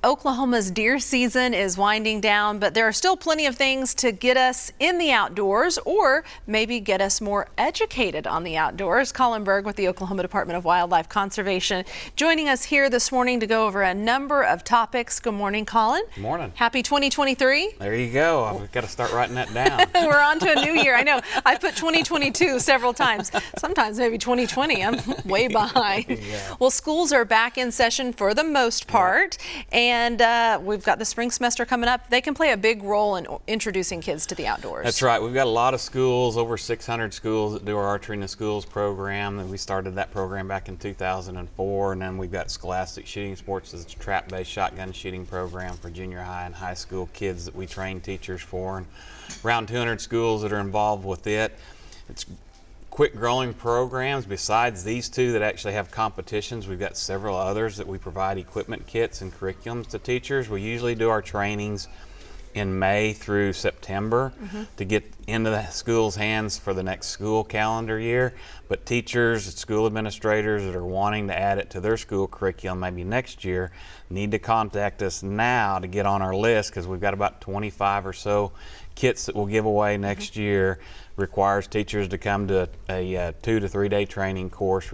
Oklahoma's deer season is winding down, but there are still plenty of things to get us in the outdoors or maybe get us more educated on the outdoors. Colin Berg with the Oklahoma Department of Wildlife Conservation joining us here this morning to go over a number of topics. Good morning, Colin. Good morning. Happy 2023. There you go. I've got to start writing that down. We're on to a new year. I know. I put 2022 several times. Sometimes maybe 2020. I'm way behind. Yeah. Well, schools are back in session for the most part. And we've got the spring semester coming up. They can play a big role in introducing kids to the outdoors. That's right. We've got a lot of schools, over 600 schools that do our Archery in the Schools program. And we started that program back in 2004. And then we've got Scholastic Shooting Sports, as a trap-based shotgun shooting program for junior high and high school kids that we train teachers for. And around 200 schools that are involved with it. It's quick growing programs. Besides these two that actually have competitions, we've got several others that we provide equipment kits and curriculums to teachers. We usually do our trainings in May through September to get into the school's hands for the next school calendar year. But teachers, school administrators that are wanting to add it to their school curriculum maybe next year need to contact us now to get on our list, because we've got about 25 or so kits that we'll give away next year. Requires teachers to come to a 2 to 3 day training course,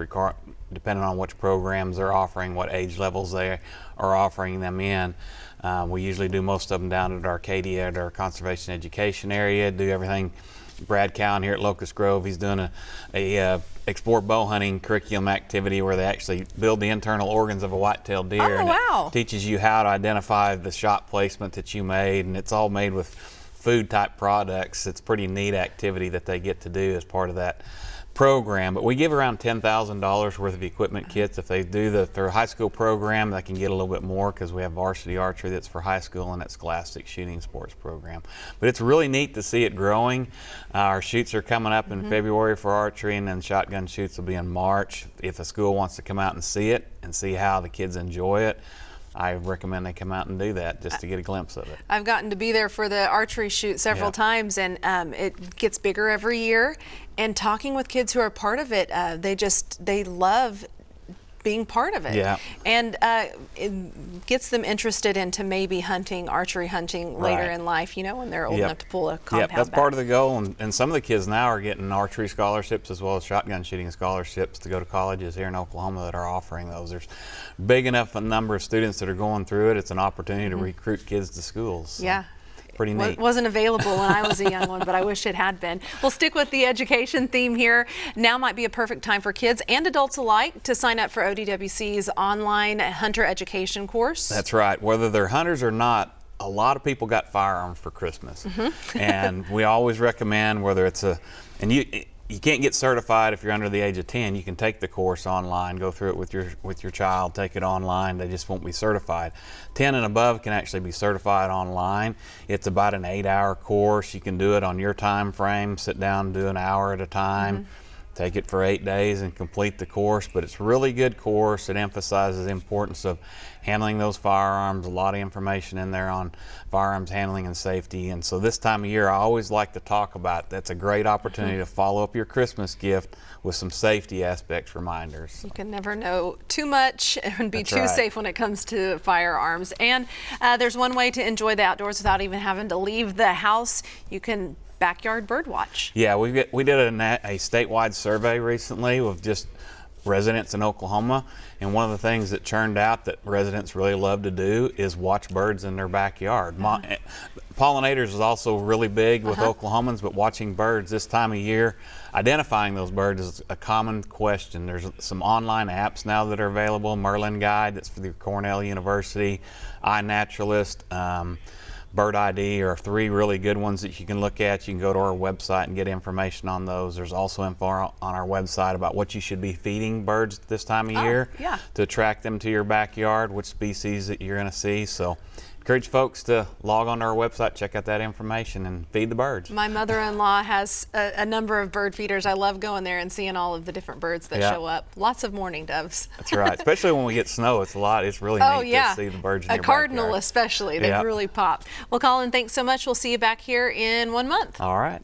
depending on which programs they're offering, what age levels they are offering them in. We usually do most of them down at Arcadia at our conservation education area, do everything. Brad Cowan here at Locust Grove, he's doing a explore bow hunting curriculum activity where they actually build the internal organs of a white-tailed deer. Oh, wow. It teaches you how to identify the shot placement that you made, and it's all made with food type products. It's a pretty neat activity that they get to do as part of that program. But we give around $10,000 worth of equipment kits. If they do their high school program, they can get a little bit more, because we have varsity archery that's for high school and that Scholastic Shooting Sports program. But it's really neat to see it growing. Our shoots are coming up in February for archery, and then shotgun shoots will be in March. If a school wants to come out and see it and see how the kids enjoy it, I recommend they come out and do that just to get a glimpse of it. I've gotten to be there for the archery shoot several times, and it gets bigger every year. And talking with kids who are part of it, they love being part of it. Yeah. And it gets them interested into maybe hunting, archery hunting later in life, you know, when they're old enough to pull a compound that's back. part of the goal. And some of the kids now are getting archery scholarships as well as shotgun shooting scholarships to go to colleges here in Oklahoma that are offering those. There's big enough a number of students that are going through it. It's an opportunity to recruit kids to schools. So. Yeah. Pretty neat. Wasn't available when I was a young one, but I wish it had been. We'll stick with the education theme here. Now might be a perfect time for kids and adults alike to sign up for ODWC's online hunter education course. That's right. Whether they're hunters or not, a lot of people got firearms for Christmas. And we always recommend, whether it's you can't get certified if you're under the age of 10. You can take the course online, go through it with your child, take it online. They just won't be certified. 10 and above can actually be certified online. It's about an 8-hour course. You can do it on your time frame, sit down, do an hour at a time. Take it for 8 days and complete the course. But it's a really good course. It emphasizes the importance of handling those firearms. A lot of information in there on firearms handling and safety. And so this time of year, I always like to talk about that's a great opportunity to follow up your Christmas gift with some safety aspects reminders. You can never know too much and be too safe when it comes to firearms. And there's one way to enjoy the outdoors without even having to leave the house. You can backyard bird watch. Yeah, we did a statewide survey recently with just residents in Oklahoma, and one of the things that turned out that residents really love to do is watch birds in their backyard. Pollinators is also really big with Oklahomans, but watching birds this time of year, identifying those birds is a common question. There's some online apps now that are available. Merlin Guide, that's for the Cornell University, iNaturalist, Bird ID are 3 really good ones that you can look at. You can go to our website and get information on those. There's also info on our website about what you should be feeding birds this time of year to attract them to your backyard, which species that you're going to see. So encourage folks to log on to our website, check out that information, and feed the birds. My mother-in-law has a number of bird feeders. I love going there and seeing all of the different birds that show up. Lots of mourning doves. That's right. Especially when we get snow, it's really neat to see the birds in your cardinal backyard. especially. They really pop. Well, Colin, thanks so much. We'll see you back here in 1 month. All right.